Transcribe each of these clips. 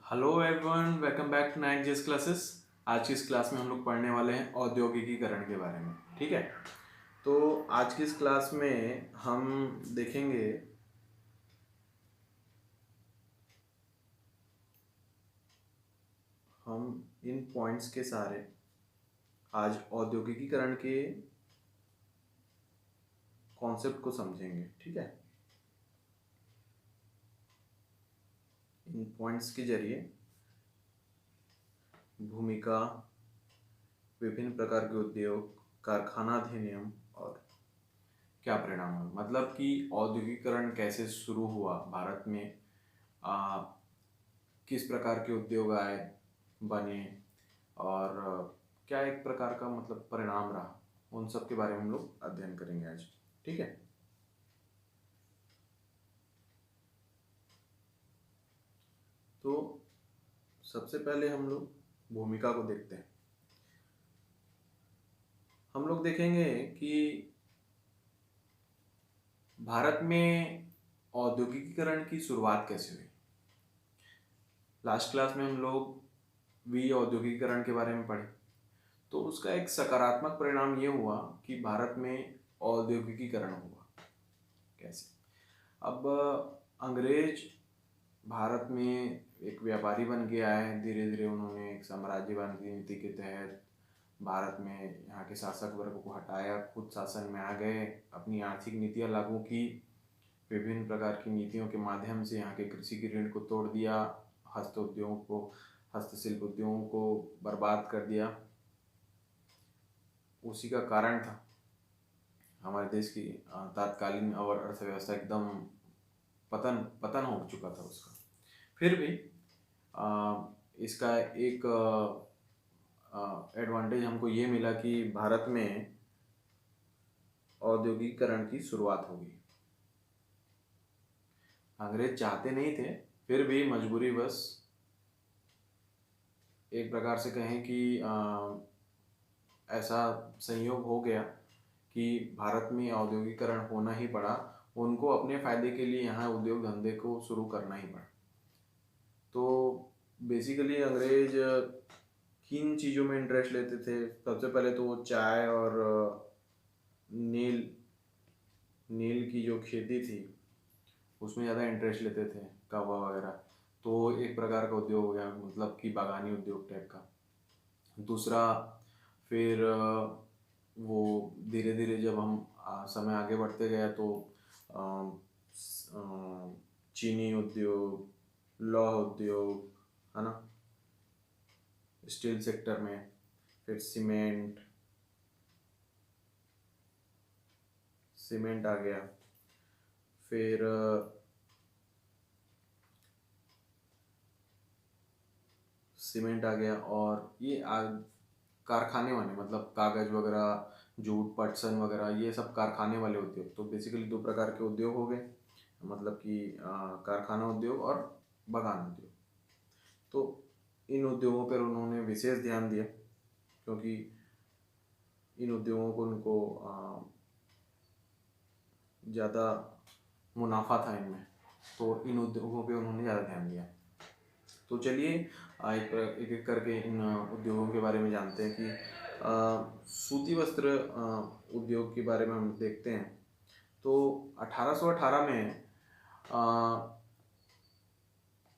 Hello everyone, welcome back to nine JS classes. आज की इस क्लास में हम लोग पढ़ने वाले हैं औद्योगिकीकरण के बारे में। ठीक है, तो आज की इस क्लास में हम देखेंगे हम इन पॉइंट्स के सारे आज औद्योगिकीकरण के कॉन्सेप्ट को समझेंगे। ठीक है, इन पॉइंट्स के जरिए भूमिका, विभिन्न प्रकार के उद्योग, कारखाना अधिनियम और क्या परिणाम हुए, मतलब कि औद्योगिकरण कैसे शुरू हुआ भारत में, किस प्रकार के उद्योग आए, बने और क्या एक प्रकार का मतलब परिणाम रहा, उन सब के बारे में हम लोग अध्ययन करेंगे आज। ठीक है, तो सबसे पहले हम लोग भूमिका को देखते हैं। हम लोग देखेंगे कि भारत में औद्योगिकीकरण की शुरुआत कैसे हुई। लास्ट क्लास में हम लोग औद्योगिकीकरण के बारे में पढ़े, तो उसका एक सकारात्मक परिणाम ये हुआ कि भारत में औद्योगिकीकरण हुआ। कैसे? अब अंग्रेज भारत में एक व्यापारी बन के आए। धीरे धीरे उन्होंने एक साम्राज्यवाद की नीति के तहत भारत में यहाँ के शासक वर्ग को हटाया, खुद शासन में आ गए, अपनी आर्थिक नीतियाँ लागू की, विभिन्न प्रकार की नीतियों के माध्यम से यहाँ के कृषि की ऋण को तोड़ दिया, हस्तशिल्प उद्योगों को बर्बाद कर दिया। उसी का कारण था हमारे देश की तात्कालीन और अर्थव्यवस्था एकदम पतन पतन हो चुका था उसका। फिर भी इसका एक एडवांटेज हमको ये मिला कि भारत में औद्योगिकीकरण की शुरुआत हो गई। अंग्रेज चाहते नहीं थे, फिर भी मजबूरी बस एक प्रकार से कहें कि ऐसा संयोग हो गया कि भारत में औद्योगिकीकरण होना ही पड़ा। उनको अपने फायदे के लिए यहाँ उद्योग धंधे को शुरू करना ही पड़ा। तो बेसिकली अंग्रेज किन चीज़ों में इंटरेस्ट लेते थे? सबसे पहले तो वो चाय और नील नील की जो खेती थी उसमें ज़्यादा इंटरेस्ट लेते थे, कहवा वगैरह। तो एक प्रकार का उद्योग हो गया, मतलब कि बागानी उद्योग टाइप का। दूसरा, फिर वो धीरे धीरे जब हम समय आगे बढ़ते गया तो चीनी उद्योग, लौह उद्योग, है ना, स्टील सेक्टर में, फिर सीमेंट आ गया, फिर सीमेंट आ गया, और ये कारखाने वाले, मतलब कागज वगैरह, जूट, पटसन वगैरह, ये सब कारखाने वाले उद्योग। तो बेसिकली दो प्रकार के उद्योग हो गए, मतलब कि कारखाना उद्योग और बागान उद्योग। तो इन उद्योगों पर उन्होंने विशेष ध्यान दिया, क्योंकि इन उद्योगों को उनको ज़्यादा मुनाफा था इनमें, तो इन उद्योगों पे उन्होंने ज़्यादा ध्यान दिया। तो चलिए एक एक करके इन उद्योगों के बारे में जानते हैं कि सूती वस्त्र उद्योग के बारे में हम देखते हैं। तो 1818 में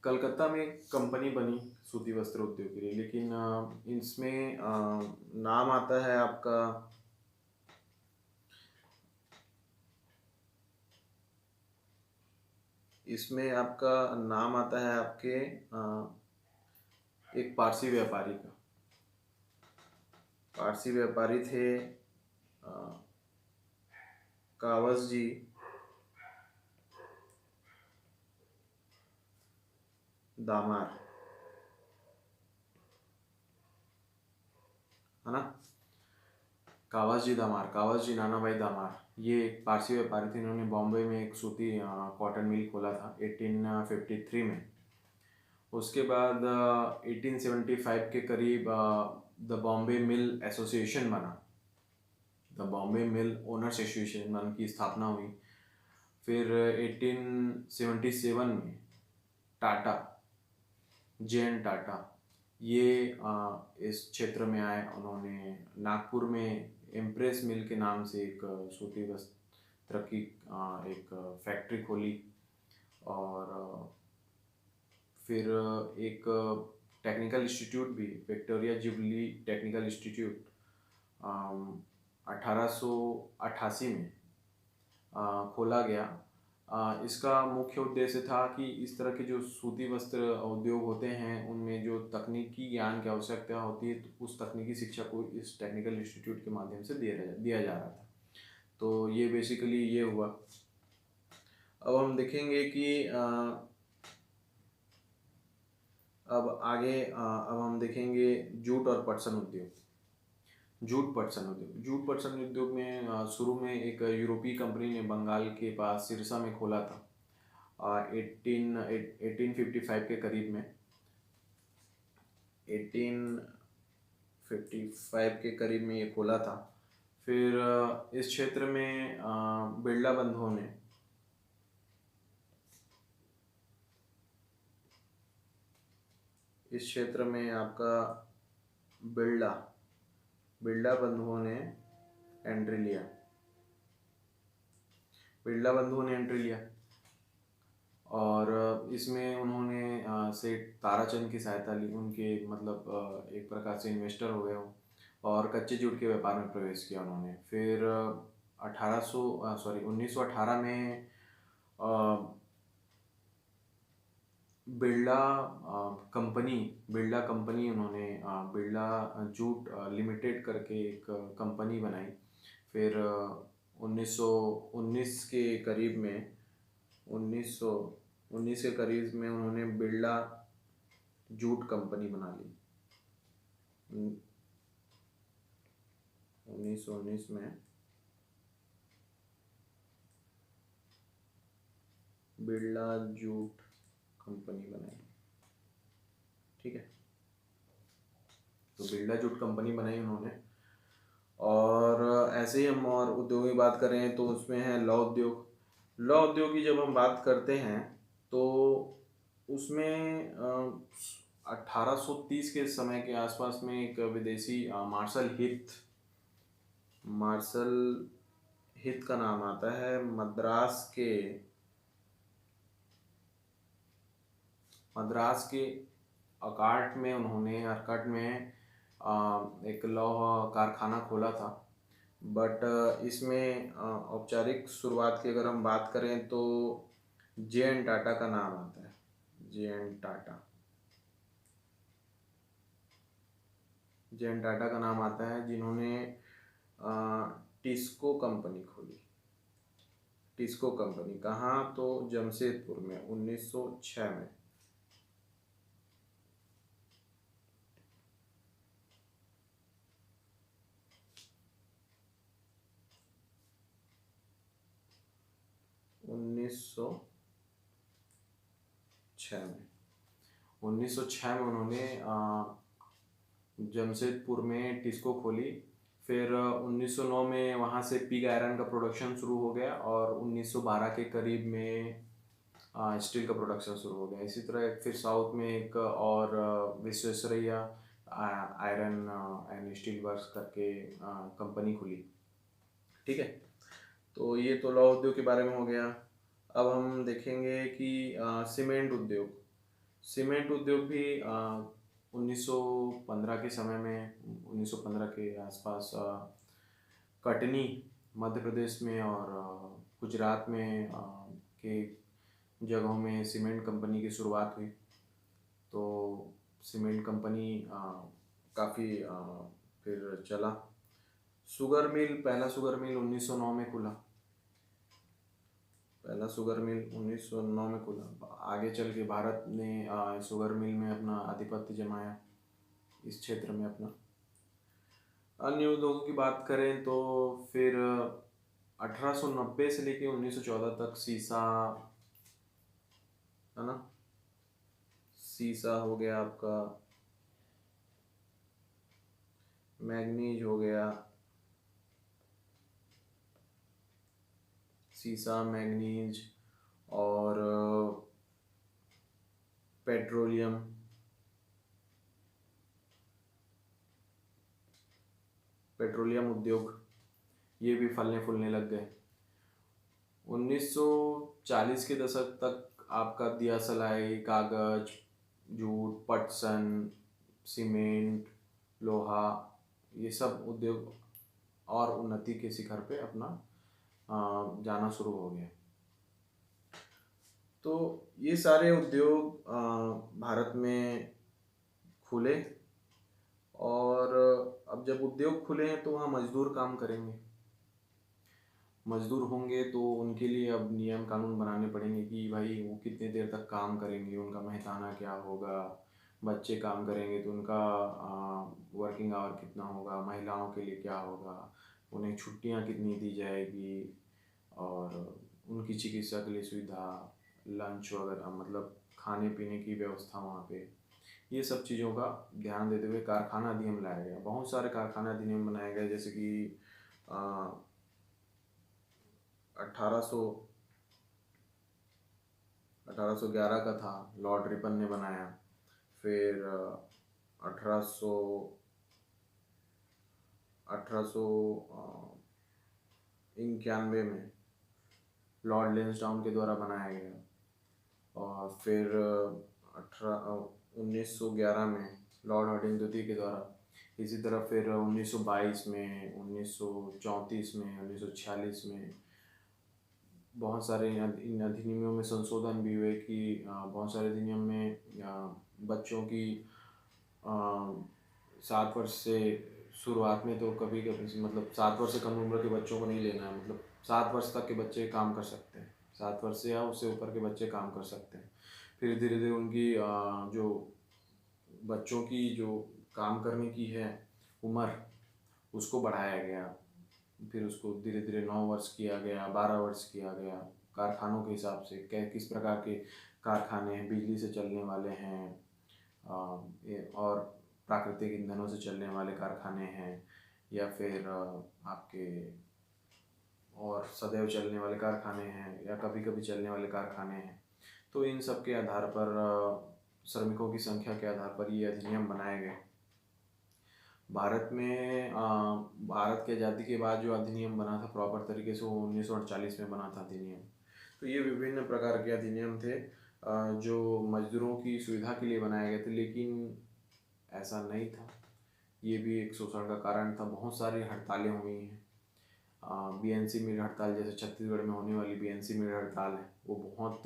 कलकत्ता में एक कंपनी बनी सूती वस्त्र उद्योग के लिए, लेकिन इसमें नाम आता है आपका, इसमें आपका नाम आता है आपके एक पारसी व्यापारी का। पारसी व्यापारी थे कावस जी दामार, है ना। कावस जी नाना भाई दामार, ये एक पारसी व्यापारी थे। इन्होंने बॉम्बे में एक सूती कॉटन मिल खोला था 1853 में। उसके बाद 1875 के करीब द बॉम्बे मिल एसोसिएशन बना, the Bombay mill owners association की स्थापना हुई। फिर 1877 में टाटा जे.एन. टाटा, ये इस क्षेत्र में आए। उन्होंने नागपुर में इम्प्रेस मिल के नाम से एक सूती वस्त्र की एक फैक्ट्री खोली। और फिर एक टेक्निकल इंस्टीट्यूट भी, विक्टोरिया जुबली टेक्निकल इंस्टीट्यूट, 1888 में खोला गया। इसका मुख्य उद्देश्य था कि इस तरह के जो सूती वस्त्र उद्योग होते हैं उनमें जो तकनीकी ज्ञान की आवश्यकता होती है, तो उस तकनीकी शिक्षा को इस टेक्निकल इंस्टीट्यूट के माध्यम से दिया जा रहा था। तो ये बेसिकली ये हुआ। अब हम देखेंगे कि अब हम देखेंगे जूट और पटसन उद्योग। जूट पटसन उद्योग में शुरू में एक यूरोपीय कंपनी ने बंगाल के पास सिरसा में खोला था। 1855 के करीब में 1855 के करीब में ये खोला था। फिर इस क्षेत्र में बिरला बंधुओं ने इस क्षेत्र में आपका बिरला बंधुओं ने एंट्री लिया। और इसमें उन्होंने सेठ ताराचंद की सहायता ली। उनके मतलब एक प्रकार से इन्वेस्टर हो गए हो, और कच्चे जूट के व्यापार में प्रवेश किया उन्होंने। फिर 1918 में बिरला कंपनी उन्होंने बिरला जूट लिमिटेड करके एक कंपनी बनाई। फिर 1919 के करीब में 1919 के करीब में उन्होंने बिरला जूट कंपनी बना ली। 1919 में बिरला जूट कंपनी बनाई। ठीक है, तो बिरला जूट कंपनी बनाई उन्होंने। और ऐसे ही हम और उद्योग की बात करें तो उसमें है लौह उद्योग की जब हम बात करते हैं तो उसमें 1830 के समय के आसपास में एक विदेशी मार्शल हित का नाम आता है। मद्रास के अर्काट में एक लौह कारखाना खोला था। बट इसमें औपचारिक शुरुआत की अगर हम बात करें तो जे.एन. टाटा का नाम आता है। जे.एन. टाटा का नाम आता है, जिन्होंने टिस्को कंपनी खोली। टिस्को कंपनी कहाँ? तो जमशेदपुर में 1906 में। उन्नीस सौ छः में उन्होंने जमशेदपुर में टिस्को खोली। फिर 1909 में वहाँ से पिग आयरन का प्रोडक्शन शुरू हो गया, और 1912 के करीब में स्टील का प्रोडक्शन शुरू हो गया। इसी तरह फिर साउथ में एक और Visvesvaraya iron and steel works करके कंपनी खुली। ठीक है, तो ये तो लौह उद्योग के बारे में हो गया। अब हम देखेंगे कि सीमेंट उद्योग भी 1915 के समय में 1915 के आसपास कटनी मध्य प्रदेश में और गुजरात में के जगहों में सीमेंट कंपनी की शुरुआत हुई। तो सीमेंट कंपनी काफ़ी फिर चला। पहला शुगर मिल 1909 में खुला। आगे चल के भारत ने शुगर मिल में अपना आधिपत्य जमाया इस क्षेत्र में अपना। अन्य उद्योगों की बात करें तो फिर 1890 से लेके 1914 तक सीसा हो गया आपका, मैग्नीज हो गया, सीसा, मैग्नीज और पेट्रोलियम, पेट्रोलियम उद्योग, ये भी फलने फूलने लग गए। 1940 के दशक तक आपका दिया सलाई, कागज, जूट, पटसन, सीमेंट, लोहा, ये सब उद्योग और उन्नति के शिखर पे अपना जाना शुरू हो गया। तो ये सारे उद्योग भारत में खुले, और अब जब उद्योग खुले हैं तो वहाँ मजदूर काम करेंगे। मजदूर होंगे तो उनके लिए अब नियम कानून बनाने पड़ेंगे कि भाई वो कितने देर तक काम करेंगे, उनका मेहताना क्या होगा। बच्चे काम करेंगे तो उनका वर्किंग आवर कितना होगा, महिलाओं के लिए क्या होगा, उन्हें छुट्टियां कितनी दी जाएगी, और उनकी चिकित्सा के लिए सुविधा, लंच वगैरह, मतलब खाने पीने की व्यवस्था वहाँ पे, ये सब चीज़ों का ध्यान देते हुए कारखाना अधिनियम लाया गया। बहुत सारे कारखाना अधिनियम बनाए गए, जैसे कि 1811 का था, लॉर्ड रिपन ने बनाया। फिर 1891 में लॉर्ड लेंसडाउन के द्वारा बनाया गया। और फिर 1911 में लॉर्ड हार्डिंग द्वितीय के द्वारा। इसी तरह फिर 1922 में, 1934 में, 1946 में बहुत सारे इन अधिनियमों में संशोधन भी हुए कि बहुत सारे अधिनियम में बच्चों की 7 वर्ष से शुरुआत में तो कभी कभी मतलब 7 वर्ष से कम उम्र के बच्चों को नहीं लेना है, मतलब 7 वर्ष तक के बच्चे काम कर सकते हैं, 7 वर्ष से या उससे ऊपर के बच्चे काम कर सकते हैं। फिर धीरे धीरे उनकी जो बच्चों की जो काम करने की है उम्र, उसको बढ़ाया गया। फिर उसको धीरे धीरे 9 वर्ष किया गया, 12 वर्ष किया गया। कारखानों के हिसाब से किस प्रकार के कारखाने हैं, बिजली से चलने वाले हैं और प्राकृतिक ईंधनों से चलने वाले कारखाने हैं, या फिर आपके और सदैव चलने वाले कारखाने हैं, या कभी कभी चलने वाले कारखाने हैं। तो इन सब के आधार पर श्रमिकों की संख्या के आधार पर ये अधिनियम बनाए गए। भारत में भारत की आज़ादी के बाद जो अधिनियम बना था प्रॉपर तरीके से, वो 1948 में बना था अधिनियम। तो ये विभिन्न प्रकार के अधिनियम थे जो मजदूरों की सुविधा के लिए बनाए गए थे, लेकिन ऐसा नहीं था। ये भी एक शोषण का कारण था। बहुत सारी हड़तालें हुई हैं। बीएनसी मिल हड़ताल, जैसे छत्तीसगढ़ में होने वाली बीएनसी मिल हड़ताल है, वो बहुत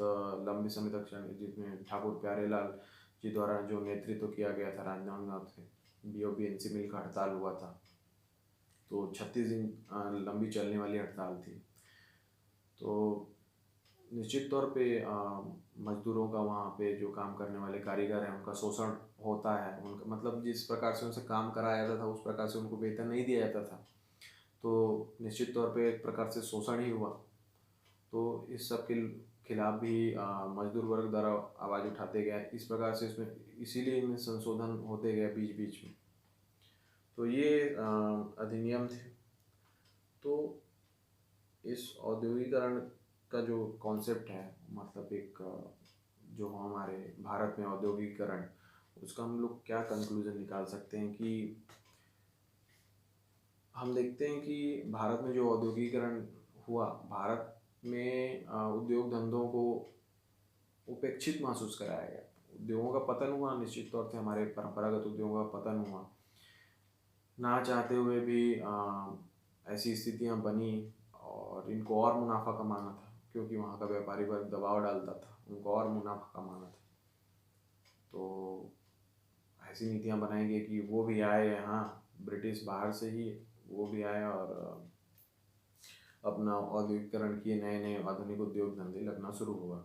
लंबे समय तक चली, जिसमें ठाकुर प्यारेलाल जी द्वारा जो नेतृत्व किया गया था राजनांदगांव से, बीएनसी मिल का हड़ताल हुआ था। तो 36 दिन लंबी चलने वाली हड़ताल थी। तो निश्चित तौर पे मजदूरों का, वहाँ पे जो काम करने वाले कारीगर हैं, उनका शोषण होता है। उनका मतलब जिस प्रकार से उनसे काम कराया जाता था उस प्रकार से उनको वेतन नहीं दिया जाता था, तो निश्चित तौर पे एक प्रकार से शोषण ही हुआ। तो इस सब के खिलाफ भी मजदूर वर्ग द्वारा आवाज़ उठाते गए। इस प्रकार से इसमें इसीलिए इनमें संशोधन होते गए बीच बीच में। तो ये अधिनियम थे। तो इस औद्योगिकरण का जो कॉन्सेप्ट है, मतलब एक जो हमारे भारत में औद्योगिकरण, उसका हम लोग क्या कंक्लूजन निकाल सकते हैं कि हम देखते हैं कि भारत में जो औद्योगिकरण हुआ, भारत में उद्योग धंधों को उपेक्षित महसूस कराया गया। उद्योगों का पतन हुआ, निश्चित तौर से हमारे परंपरागत उद्योगों का पतन हुआ। ना चाहते हुए भी ऐसी स्थितियां बनी, और इनको और मुनाफा कमाना था, क्योंकि वहाँ का व्यापारी वर्ग दबाव डालता था, उनको और मुनाफा कमाना था। तो ऐसी नीतियां बनाई गई कि वो भी आए यहाँ, ब्रिटिश बाहर से ही वो भी आए और अपना औद्योगिकरण किए, नए नए आधुनिक उद्योग धंधे लगना शुरू हुआ।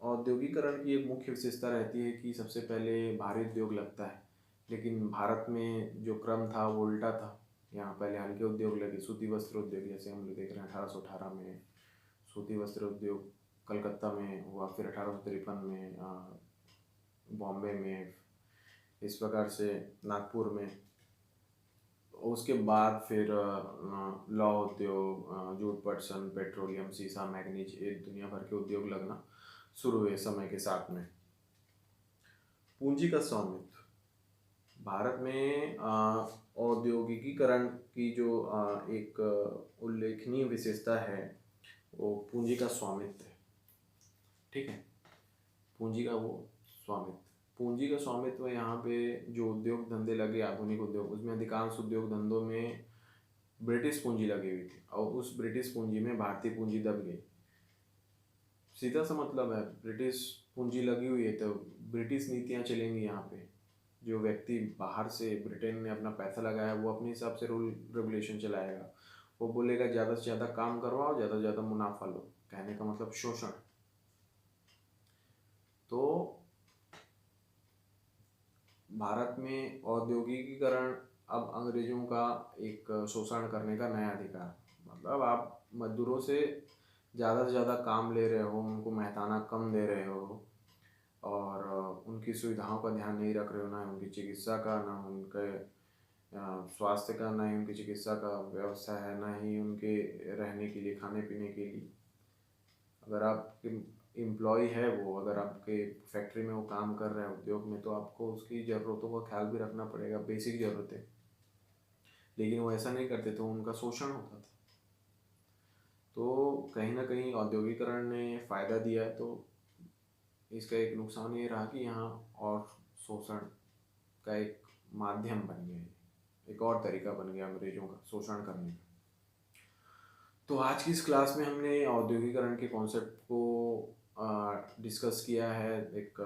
औद्योगिकरण की एक मुख्य विशेषता रहती है कि सबसे पहले भारी उद्योग लगता है, लेकिन भारत में जो क्रम था वो उल्टा था। यहाँ पहले हल्के उद्योग लगे, सूती वस्त्र उद्योग, जैसे हम लोग देख रहे हैं 1818 में सूती वस्त्र उद्योग कलकत्ता में हुआ, फिर 1853 में बॉम्बे में, इस प्रकार से नागपुर में। उसके बाद फिर लौह उद्योग, जूट पटसन, पेट्रोलियम, सीसा, मैग्नीज, ये दुनिया भर के उद्योग लगना शुरू हुए समय के साथ में। पूंजी का स्वामित्व, भारत में औद्योगिकीकरण की जो एक उल्लेखनीय विशेषता है वो पूंजी का स्वामित्व है। ठीक है, पूंजी का वो स्वामित्व, पूंजी का स्वामित्व यहाँ पे जो उद्योग धंधे लगे, आधुनिक उद्योग, उसमें अधिकांश उद्योग धंधों में ब्रिटिश पूंजी लगी हुई थी और उस ब्रिटिश पूंजी में भारतीय पूंजी दब गई। सीधा सा मतलब है, ब्रिटिश पूंजी लगी हुई है तो ब्रिटिश नीतियाँ चलेंगी यहाँ पे। जो व्यक्ति बाहर से ब्रिटेन में अपना पैसा लगाया वो अपने हिसाब से रूल रेगुलेशन चलाएगा। वो बोलेगा ज़्यादा से ज़्यादा काम करवाओ, ज़्यादा से ज़्यादा मुनाफा लो, कहने का मतलब शोषण। तो भारत में औद्योगिकीकरण अब अंग्रेजों का एक शोषण करने का नया अधिकार, मतलब आप मजदूरों से ज़्यादा काम ले रहे हो, उनको मेहताना कम दे रहे हो और उनकी सुविधाओं का ध्यान नहीं रख रहे हो, ना उनकी चिकित्सा का, ना उनके स्वास्थ्य का, ना ही उनकी चिकित्सा का व्यवस्था है, ना ही उनके रहने के लिए, खाने पीने के लिए। अगर आप एम्प्लॉय है वो, अगर आपके फैक्ट्री में वो काम कर रहे हैं, उद्योग में, तो आपको उसकी ज़रूरतों का ख्याल भी रखना पड़ेगा, बेसिक ज़रूरतें। लेकिन वो ऐसा नहीं करते तो उनका शोषण होता था। तो कहीं ना कहीं औद्योगिकरण ने फ़ायदा दिया है, तो इसका एक नुकसान ये रहा कि यहाँ और शोषण का एक माध्यम बन गया, एक और तरीका बन गया अंग्रेजों का शोषण करने का। तो आज की इस क्लास में हमने औद्योगिकरण के कॉन्सेप्ट को डिस्कस किया है। एक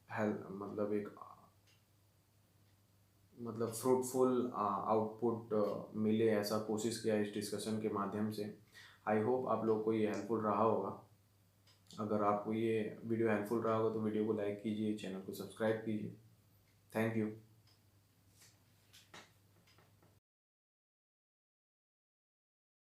हेल्प मतलब फ्रूटफुल आउटपुट मिले, ऐसा कोशिश किया इस डिस्कशन के माध्यम से। आई होप आप लोग को ये हेल्पफुल रहा होगा। अगर आपको ये वीडियो हेल्पफुल रहा होगा तो वीडियो को लाइक कीजिए, चैनल को सब्सक्राइब कीजिए। Thank you.